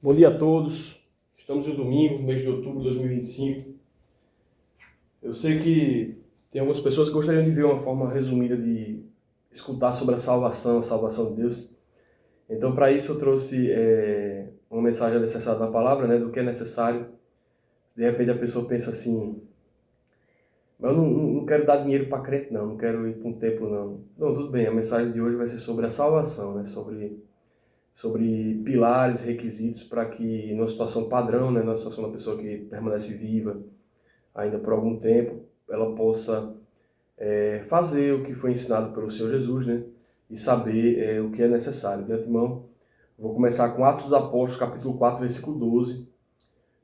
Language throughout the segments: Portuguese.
Bom dia a todos. Estamos no domingo, mês de outubro de 2025. Eu sei que tem algumas pessoas que gostariam de ver uma forma resumida de escutar sobre a salvação de Deus. Então, para isso, eu trouxe uma mensagem necessária na palavra, né, do que é necessário. De repente, a pessoa pensa assim: mas eu não quero dar dinheiro para crente, não quero ir para um templo, não. Não, tudo bem, a mensagem de hoje vai ser sobre a salvação, né, sobre pilares, requisitos para que, numa situação padrão, né, numa situação da pessoa que permanece viva ainda por algum tempo, ela possa fazer o que foi ensinado pelo Senhor Jesus, né, e saber o que é necessário. De antemão, vou começar com Atos dos Apóstolos, capítulo 4, versículo 12.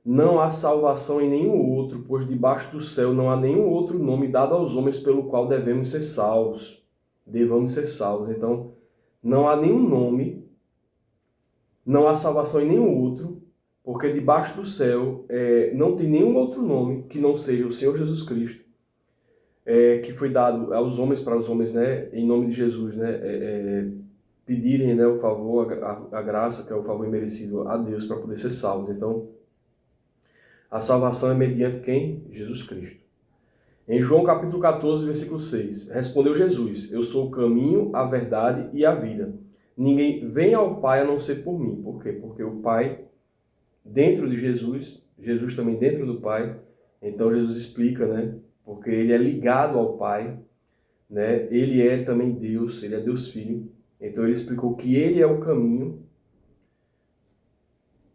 Não há salvação em nenhum outro, pois debaixo do céu não há nenhum outro nome dado aos homens pelo qual devemos ser salvos. Devamos ser salvos. Então, não há nenhum nome, não há salvação em nenhum outro, porque debaixo do céu não tem nenhum outro nome que não seja o Senhor Jesus Cristo, que foi dado aos homens, para os homens, né, em nome de Jesus, né, pedirem, né, o favor, a graça, que é o favor imerecido a Deus para poder ser salvos. Então, a salvação é mediante quem? Jesus Cristo. Em João capítulo 14, versículo 6, respondeu Jesus: eu sou o caminho, a verdade e a vida. Ninguém vem ao Pai a não ser por mim. Por quê? Porque o Pai dentro de Jesus, Jesus também dentro do Pai. Então Jesus explica, né? Porque ele é ligado ao Pai, né? Ele é também Deus, ele é Deus Filho. Então ele explicou que ele é o caminho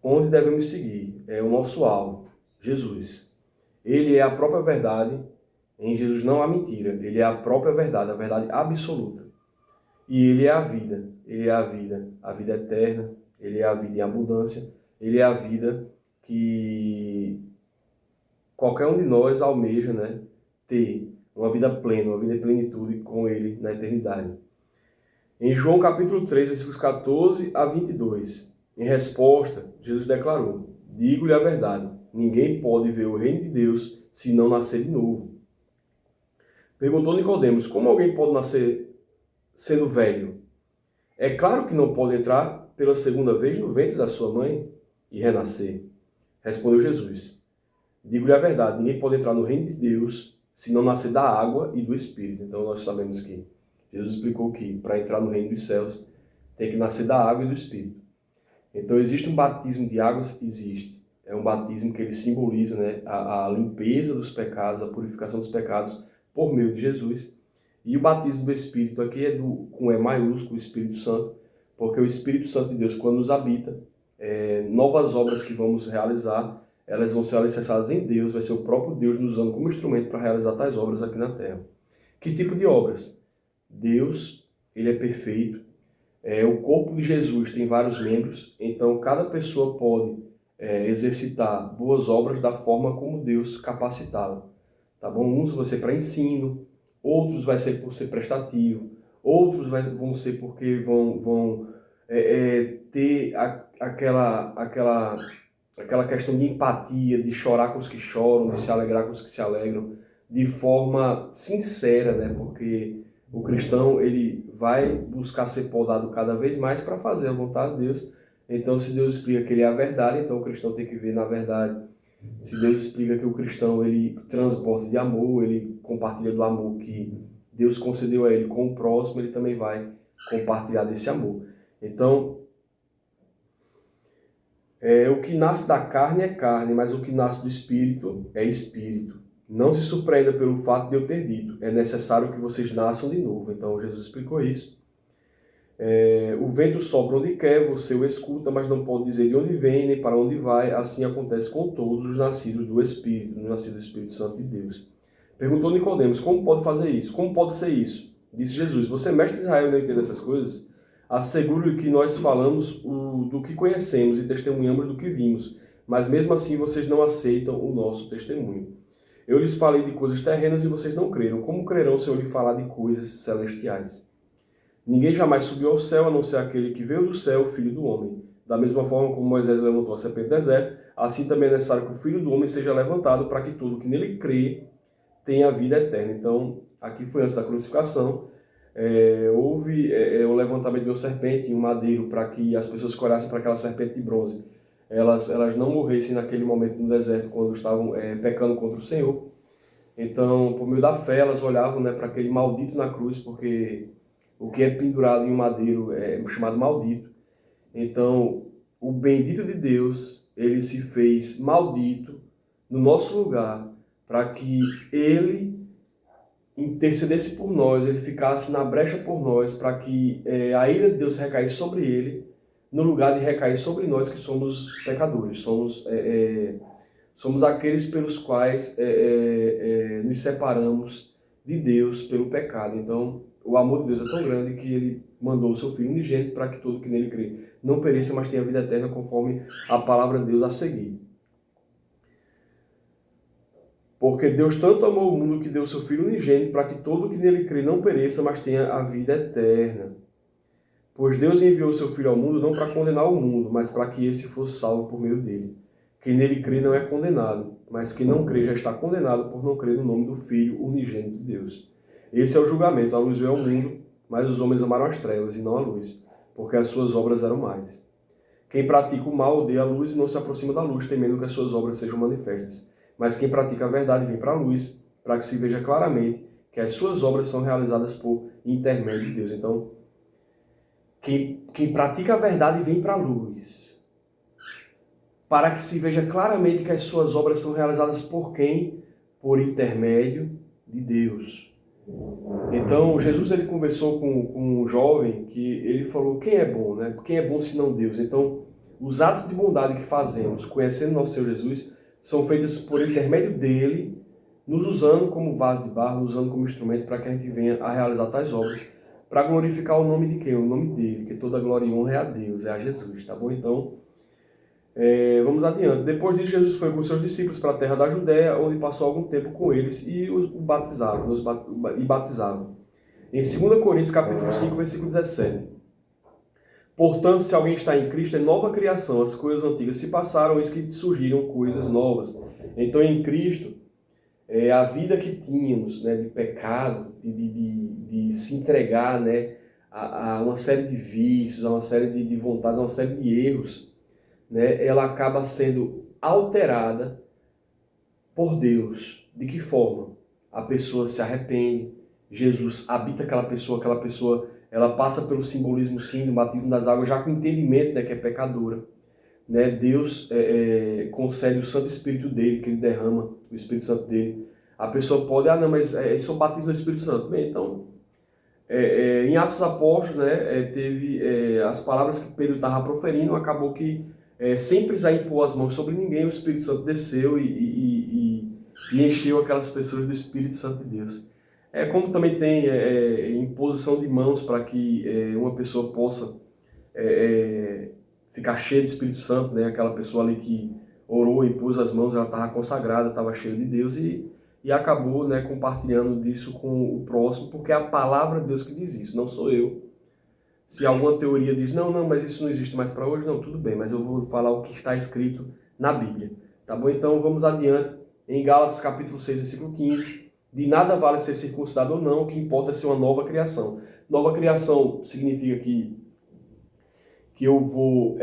onde devemos seguir, é o nosso alvo, Jesus. Ele é a própria verdade, em Jesus não há mentira, ele é a própria verdade, a verdade absoluta. E ele é a vida, a vida eterna, ele é a vida em abundância, ele é a vida que qualquer um de nós almeja, né, ter uma vida plena, uma vida em plenitude com ele na eternidade. Em João capítulo 3, versículos 14 a 22, em resposta, Jesus declarou: digo-lhe a verdade, ninguém pode ver o reino de Deus se não nascer de novo. Perguntou Nicodemos: como alguém pode nascer sendo velho? É claro que não pode entrar pela segunda vez no ventre da sua mãe e renascer. Respondeu Jesus: digo-lhe a verdade, ninguém pode entrar no reino de Deus se não nascer da água e do Espírito. Então nós sabemos que Jesus explicou que para entrar no reino dos céus tem que nascer da água e do Espírito. Então existe um batismo de águas? Existe. É um batismo que ele simboliza, né, a limpeza dos pecados, a purificação dos pecados por meio de Jesus. E o batismo do Espírito aqui é com E maiúsculo, o Espírito Santo, porque o Espírito Santo de Deus, quando nos habita, novas obras que vamos realizar, elas vão ser alicerçadas em Deus, vai ser o próprio Deus nos usando como instrumento para realizar tais obras aqui na Terra. Que tipo de obras? Deus, ele é perfeito. O corpo de Jesus tem vários membros, então cada pessoa pode exercitar boas obras da forma como Deus capacitá-la. Tá bom? Uns vão ser para ensino, outros vai ser por ser prestativo, outros vão ser porque vão ter aquela questão de empatia, de chorar com os que choram, de se alegrar com os que se alegram, de forma sincera, né? Porque o cristão ele vai buscar ser podado cada vez mais para fazer a vontade de Deus. Então, se Deus explica que ele é a verdade, então o cristão tem que ver na verdade. Se Deus explica que o cristão ele transborda de amor, ele compartilha do amor que Deus concedeu a ele com o próximo, ele também vai compartilhar desse amor. Então, o que nasce da carne é carne, mas o que nasce do Espírito é Espírito. Não se surpreenda pelo fato de eu ter dito, é necessário que vocês nasçam de novo. Então, Jesus explicou isso. O vento sopra onde quer, você o escuta, mas não pode dizer de onde vem nem para onde vai. Assim acontece com todos os nascidos do Espírito, os nascidos do Espírito Santo de Deus. Perguntou Nicodemos: como pode fazer isso? Como pode ser isso? Disse Jesus: você é mestre de Israel e não entende essas coisas? Asseguro-lhe que nós falamos do que conhecemos e testemunhamos do que vimos, mas mesmo assim vocês não aceitam o nosso testemunho. Eu lhes falei de coisas terrenas e vocês não creram. Como crerão se eu lhe falar de coisas celestiais? Ninguém jamais subiu ao céu, a não ser aquele que veio do céu, o Filho do Homem. Da mesma forma como Moisés levantou a serpente do deserto, assim também é necessário que o Filho do Homem seja levantado para que todo que nele crê tenha a vida eterna. Então, aqui foi antes da crucificação, houve o levantamento de uma serpente em um madeiro para que as pessoas que olhassem para aquela serpente de bronze elas não morressem naquele momento no deserto, quando estavam pecando contra o Senhor. Então, por meio da fé, elas olhavam, né, para aquele maldito na cruz, porque o que é pendurado em um madeiro é chamado maldito. Então, o bendito de Deus, ele se fez maldito no nosso lugar, para que ele intercedesse por nós, ele ficasse na brecha por nós, para que a ira de Deus recaísse sobre ele, no lugar de recair sobre nós que somos pecadores, somos aqueles pelos quais nos separamos de Deus pelo pecado. Então, o amor de Deus é tão grande que ele mandou o seu Filho unigênito para que todo que nele crê não pereça, mas tenha vida eterna, conforme a palavra de Deus a seguir. Porque Deus tanto amou o mundo que deu o seu Filho unigênito para que todo que nele crê não pereça, mas tenha a vida eterna. Pois Deus enviou o seu Filho ao mundo não para condenar o mundo, mas para que esse fosse salvo por meio dele. Quem nele crê não é condenado, mas quem não crê já está condenado por não crer no nome do Filho unigênito de Deus. Esse é o julgamento. A luz veio ao mundo, mas os homens amaram as trevas e não a luz, porque as suas obras eram más. Quem pratica o mal odeia a luz e não se aproxima da luz, temendo que as suas obras sejam manifestas. Mas quem pratica a verdade vem para a luz, para que se veja claramente que as suas obras são realizadas por intermédio de Deus. Então, quem pratica a verdade vem para a luz, para que se veja claramente que as suas obras são realizadas por quem? Por intermédio de Deus. Então, Jesus ele conversou com um jovem que ele falou, quem é bom, né? Quem é bom senão Deus? Então, os atos de bondade que fazemos, conhecendo nosso Senhor Jesus, são feitos por intermédio dele, nos usando como vaso de barro, nos usando como instrumento para que a gente venha a realizar tais obras, para glorificar o nome de quem? O nome dele, que toda glória e honra é a Deus, é a Jesus, tá bom? Então, vamos adiante. Depois disso, Jesus foi com seus discípulos para a terra da Judéia, onde passou algum tempo com eles e os batizava. Em 2 Coríntios, capítulo 5, versículo 17. Portanto, se alguém está em Cristo, é nova criação, as coisas antigas se passaram, eis que surgiram coisas novas. Então, em Cristo, a vida que tínhamos, né, de pecado, de se entregar, né, a uma série de vícios, a uma série de vontades, a uma série de erros, né, ela acaba sendo alterada por Deus. De que forma? A pessoa se arrepende, Jesus habita aquela pessoa ela passa pelo simbolismo sim do batismo das águas, já com entendimento, né, que é pecadora. Né? Deus concede o Santo Espírito dele, que ele derrama, o Espírito Santo dele. A pessoa pode, não, mas isso é o batismo do Espírito Santo. Bem, então, em Atos dos Apóstolos, né, teve as palavras que Pedro estava proferindo, acabou que, sem precisar impor as mãos sobre ninguém, o Espírito Santo desceu e encheu aquelas pessoas do Espírito Santo de Deus. Como também tem imposição de mãos para que uma pessoa possa ficar cheia do Espírito Santo, né? Aquela pessoa ali que orou, impôs as mãos, ela estava consagrada, estava cheia de Deus e acabou, né, compartilhando disso com o próximo, porque é a palavra de Deus que diz isso, não sou eu. Se alguma teoria diz, não, mas isso não existe mais para hoje, não, tudo bem, mas eu vou falar o que está escrito na Bíblia. Tá bom? Então vamos adiante. Em Gálatas capítulo 6, versículo 15, de nada vale ser circuncidado ou não, o que importa é ser uma nova criação. Nova criação significa que eu vou...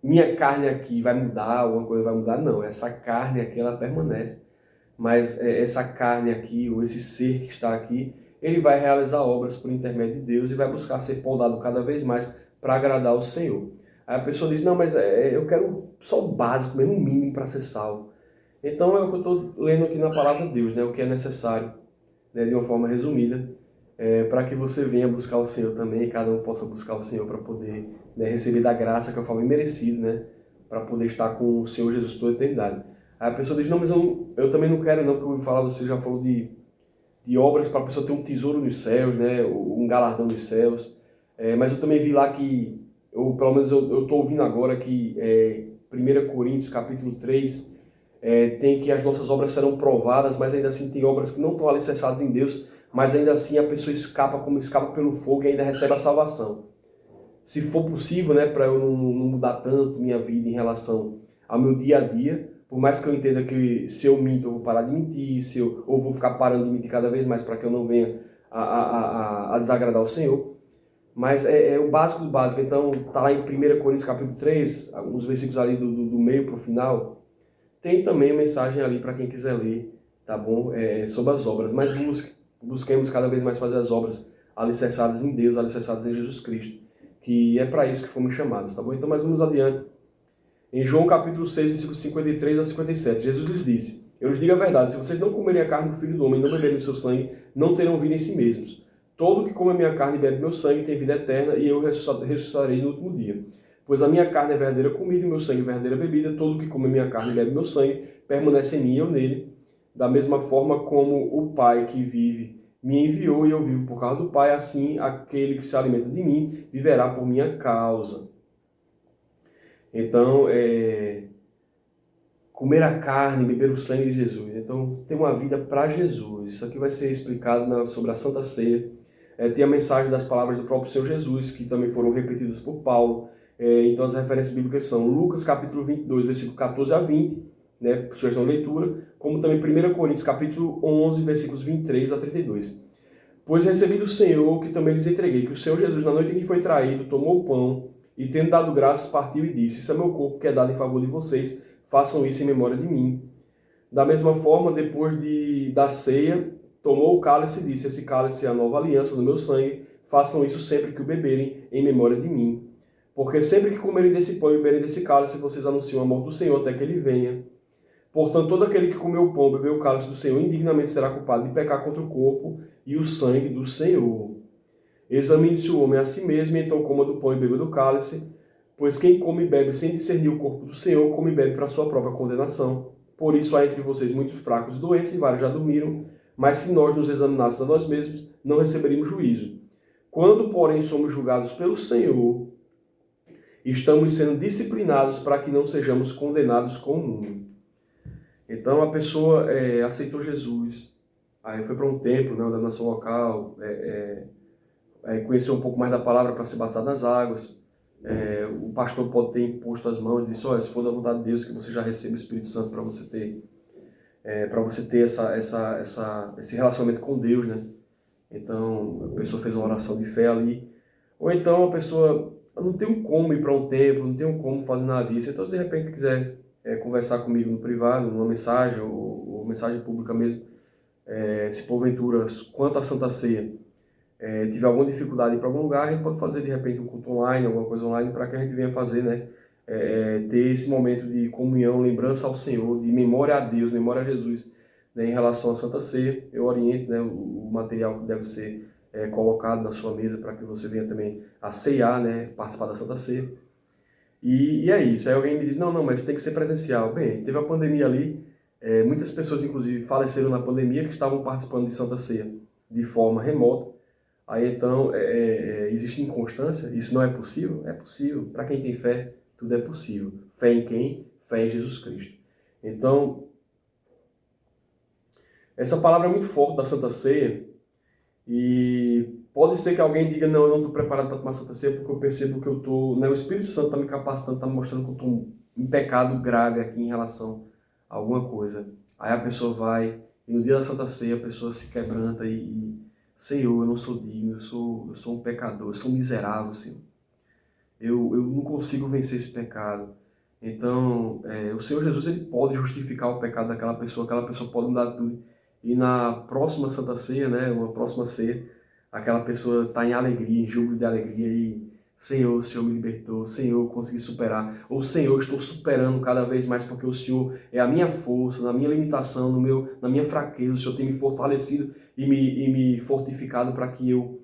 minha carne aqui vai mudar, alguma coisa vai mudar? Não, essa carne aqui ela permanece. Mas essa carne aqui, ou esse ser que está aqui, ele vai realizar obras por intermédio de Deus e vai buscar ser podado cada vez mais para agradar o Senhor. Aí a pessoa diz, não, mas eu quero só o básico, mesmo o mínimo para ser salvo. Então é o que eu estou lendo aqui na palavra de Deus, né? O que é necessário, né? De uma forma resumida, para que você venha buscar o Senhor também, e cada um possa buscar o Senhor para poder, né, receber da graça que é o favor merecido, né? Para poder estar com o Senhor Jesus por eternidade. Aí a pessoa diz, não, mas eu também não quero não, porque eu ouvi falar, você já falou de obras para a pessoa ter um tesouro nos céus, né? Um galardão nos céus. Mas eu também vi lá que, ou pelo menos eu estou ouvindo agora que 1 Coríntios capítulo 3 tem que as nossas obras serão provadas, mas ainda assim tem obras que não estão alicerçadas em Deus, mas ainda assim a pessoa escapa como escapa pelo fogo e ainda recebe a salvação. Se for possível, né, para eu não mudar tanto minha vida em relação ao meu dia a dia, por mais que eu entenda que se eu minto eu vou parar de mentir, ou vou ficar parando de mentir cada vez mais para que eu não venha a desagradar o Senhor, mas é o básico do básico. Então, tá lá em 1 Coríntios capítulo 3, alguns versículos ali do meio para o final. Tem também a mensagem ali para quem quiser ler, tá bom? Sobre as obras. Mas busquemos cada vez mais fazer as obras alicerçadas em Deus, alicerçadas em Jesus Cristo, que é para isso que fomos chamados, tá bom? Então, mas vamos adiante. Em João capítulo 6, versículos 53 a 57, Jesus lhes disse: Eu lhes digo a verdade, se vocês não comerem a carne do Filho do Homem e não beberem o seu sangue, não terão vida em si mesmos. Todo que come a minha carne e bebe meu sangue tem vida eterna, e eu ressuscitarei no último dia. Pois a minha carne é verdadeira comida e meu sangue é verdadeira bebida. Todo que come a minha carne e bebe meu sangue permanece em mim e eu nele. Da mesma forma como o Pai que vive me enviou e eu vivo por causa do Pai, assim aquele que se alimenta de mim viverá por minha causa. Então, comer a carne, beber o sangue de Jesus. Então, ter uma vida para Jesus. Isso aqui vai ser explicado sobre a Santa Ceia. Tem a mensagem das palavras do próprio Senhor Jesus, que também foram repetidas por Paulo. Então, as referências bíblicas são Lucas, capítulo 22, versículo 14 a 20, né, sugestão de leitura, como também 1 Coríntios, capítulo 11, versículos 23 a 32. Pois recebi do Senhor, que também lhes entreguei, que o Senhor Jesus, na noite em que foi traído, tomou o pão e, tendo dado graças, partiu e disse: Isso é meu corpo que é dado em favor de vocês, façam isso em memória de mim. Da mesma forma, depois da ceia, tomou o cálice e disse: Esse cálice é a nova aliança no meu sangue, façam isso sempre que o beberem, em memória de mim. Porque sempre que comerem desse pão e beberem desse cálice, vocês anunciam a morte do Senhor até que ele venha. Portanto, todo aquele que comeu o pão e bebeu o cálice do Senhor indignamente será culpado de pecar contra o corpo e o sangue do Senhor. Examine-se o homem a si mesmo, e então coma do pão e beba do cálice, pois quem come e bebe sem discernir o corpo do Senhor, come e bebe para a sua própria condenação. Por isso há entre vocês muitos fracos e doentes, e vários já dormiram, mas se nós nos examinássemos a nós mesmos, não receberíamos juízo. Quando, porém, somos julgados pelo Senhor, estamos sendo disciplinados para que não sejamos condenados com o mundo. Então a pessoa aceitou Jesus, aí foi para um templo, né, da nação local, conheceu um pouco mais da palavra para ser batizado nas águas. O pastor pode ter imposto as mãos e disse: olha, se for da vontade de Deus, que você já receba o Espírito Santo para você ter esse relacionamento com Deus, né? Então a pessoa fez uma oração de fé ali. Ou então a pessoa não tem um como ir para um templo, não tem um como fazer nada disso. Então, se de repente quiser conversar comigo no privado, numa mensagem ou mensagem pública mesmo, se porventura, quanto à Santa Ceia, tiver alguma dificuldade para algum lugar, a gente pode fazer de repente um culto online, alguma coisa online, para que a gente venha fazer, né? Ter esse momento de comunhão, lembrança ao Senhor, de memória a Deus, memória a Jesus, né? Em relação à Santa Ceia. Eu oriento, né, o material que deve ser colocado na sua mesa para que você venha também a ceiar, né, participar da Santa Ceia. E é isso. Aí alguém me diz: não, mas tem que ser presencial. Bem, teve a pandemia ali, muitas pessoas inclusive faleceram na pandemia que estavam participando de Santa Ceia de forma remota. Aí então, existe inconstância? Isso não é possível? É possível. Para quem tem fé, tudo é possível. Fé em quem? Fé em Jesus Cristo. Então, essa palavra é muito forte da Santa Ceia, e pode ser que alguém diga: não, eu não estou preparado para tomar Santa Ceia porque eu percebo que eu estou, né, o Espírito Santo está me capacitando, está me mostrando que eu estou em pecado grave aqui em relação a alguma coisa. Aí a pessoa vai, e no dia da Santa Ceia a pessoa se quebranta Senhor, eu não sou digno, eu sou um pecador, eu sou miserável, Senhor. Eu não consigo vencer esse pecado. Então, o Senhor Jesus, ele pode justificar o pecado daquela pessoa pode mudar tudo. E na próxima Santa Ceia, né, uma próxima ceia, aquela pessoa está em alegria, em júbilo de alegria, e Senhor, o Senhor me libertou, Senhor, eu consegui superar, ou Senhor, eu estou superando cada vez mais porque o Senhor é a minha força, na minha limitação, na minha fraqueza, o Senhor tem me fortalecido e me fortificado para que eu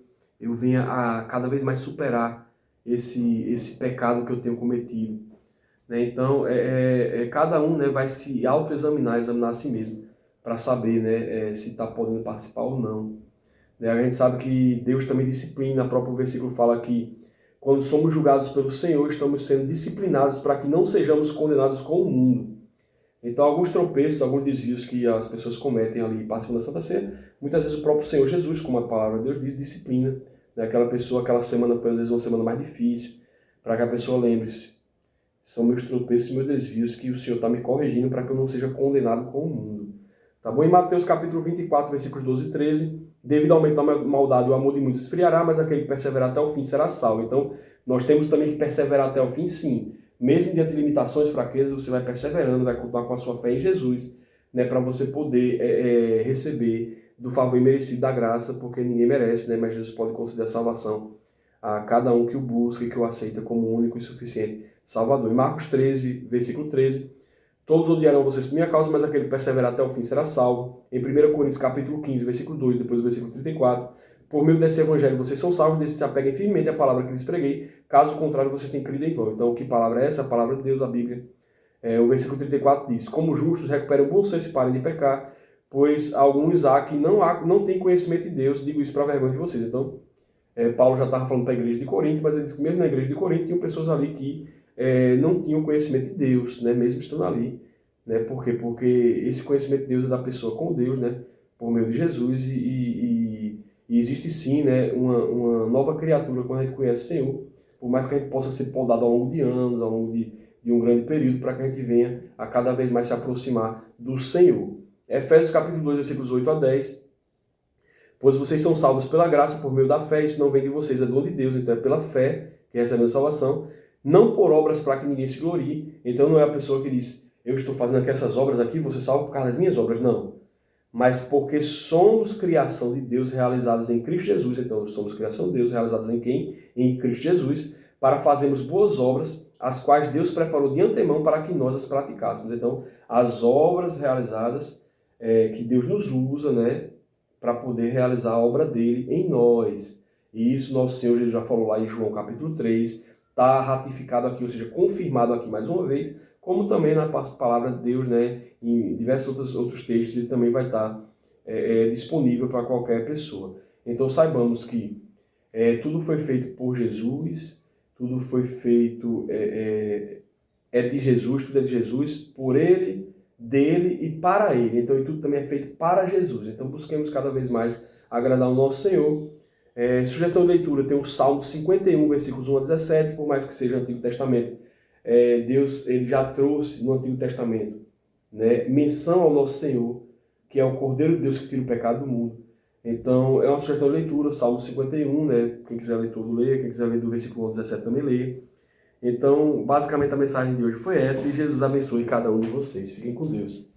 venha a cada vez mais superar esse pecado que eu tenho cometido. Né? Então, cada um, né, vai se autoexaminar, examinar a si mesmo, para saber, né, se está podendo participar ou não. Né? A gente sabe que Deus também disciplina, o próprio versículo fala que quando somos julgados pelo Senhor, estamos sendo disciplinados para que não sejamos condenados com o mundo. Então, alguns tropeços, alguns desvios que as pessoas cometem ali participando da Santa Ceia, muitas vezes o próprio Senhor Jesus, como a palavra de Deus diz, disciplina. Né? Aquela pessoa, aquela semana foi às vezes uma semana mais difícil, para que a pessoa lembre-se: são meus tropeços e meus desvios que o Senhor está me corrigindo para que eu não seja condenado com o mundo. Tá bom? Em Mateus capítulo 24, versículos 12 e 13, devido ao aumento da maldade, o amor de muitos esfriará, mas aquele que perseverar até o fim será salvo. Então, nós temos também que perseverar até o fim, sim. Mesmo diante de limitações, fraquezas, você vai perseverando, vai continuar com a sua fé em Jesus, né, para você poder receber do favor imerecido da graça, porque ninguém merece, né, mas Jesus pode conceder a salvação a cada um que o busca e que o aceita como único e suficiente Salvador. Em Marcos 13, versículo 13, todos odiarão vocês por minha causa, mas aquele que perseverar até o fim será salvo. Em 1 Coríntios capítulo 15, versículo 2, depois do versículo 34, por meio desse evangelho vocês são salvos, desde que se apeguem firmemente à palavra que lhes preguei, caso contrário vocês tenham crido em vão. Então, que palavra é essa? A palavra de Deus, a Bíblia. O versículo 34 diz, como justos recuperem o bom senso e parem de pecar, pois alguns há que não têm conhecimento de Deus, digo isso para a vergonha de vocês. Então, Paulo já estava falando para a igreja de Corinto, mas ele disse que mesmo na igreja de Corinto tinham pessoas ali que não tinham conhecimento de Deus, né, mesmo estando ali. Né? Por quê? Porque esse conhecimento de Deus é da pessoa com Deus, né, por meio de Jesus, e existe sim, né, uma nova criatura quando a gente conhece o Senhor, por mais que a gente possa ser podado ao longo de anos, ao longo de um grande período, para que a gente venha a cada vez mais se aproximar do Senhor. Efésios capítulo 2, versículos 8 a 10. Pois vocês são salvos pela graça, por meio da fé, isso não vem de vocês, é dom de Deus, então é pela fé que recebemos a salvação, não por obras para que ninguém se glorie. Então não é a pessoa que diz, eu estou fazendo aqui essas obras aqui, você salvo por causa das minhas obras, não. Mas porque somos criação de Deus realizadas em Cristo Jesus, então somos criação de Deus realizadas em quem? Em Cristo Jesus, para fazermos boas obras, as quais Deus preparou de antemão para que nós as praticássemos. Então, as obras realizadas que Deus nos usa, né, para poder realizar a obra dele em nós. E isso nosso Senhor Jesus já falou lá em João capítulo 3, está ratificado aqui, ou seja, confirmado aqui mais uma vez, como também na palavra de Deus, né, em diversos outros textos, ele também vai estar disponível para qualquer pessoa. Então saibamos que tudo foi feito por Jesus, tudo foi feito, de Jesus, tudo é de Jesus, por Ele, dele e para Ele. Então, e tudo também é feito para Jesus. Então, busquemos cada vez mais agradar o nosso Senhor. Sugestão de leitura, tem o Salmo 51, versículos 1 a 17, por mais que seja Antigo Testamento. Deus ele já trouxe no Antigo Testamento, né, menção ao nosso Senhor, que é o Cordeiro de Deus que tira o pecado do mundo. Então, é uma sugestão de leitura, Salmo 51, né? Quem quiser ler todo, leia. Quem quiser ler do versículo 1 ao 17 também leia. Então, basicamente a mensagem de hoje foi essa, e Jesus abençoe cada um de vocês. Fiquem com Deus.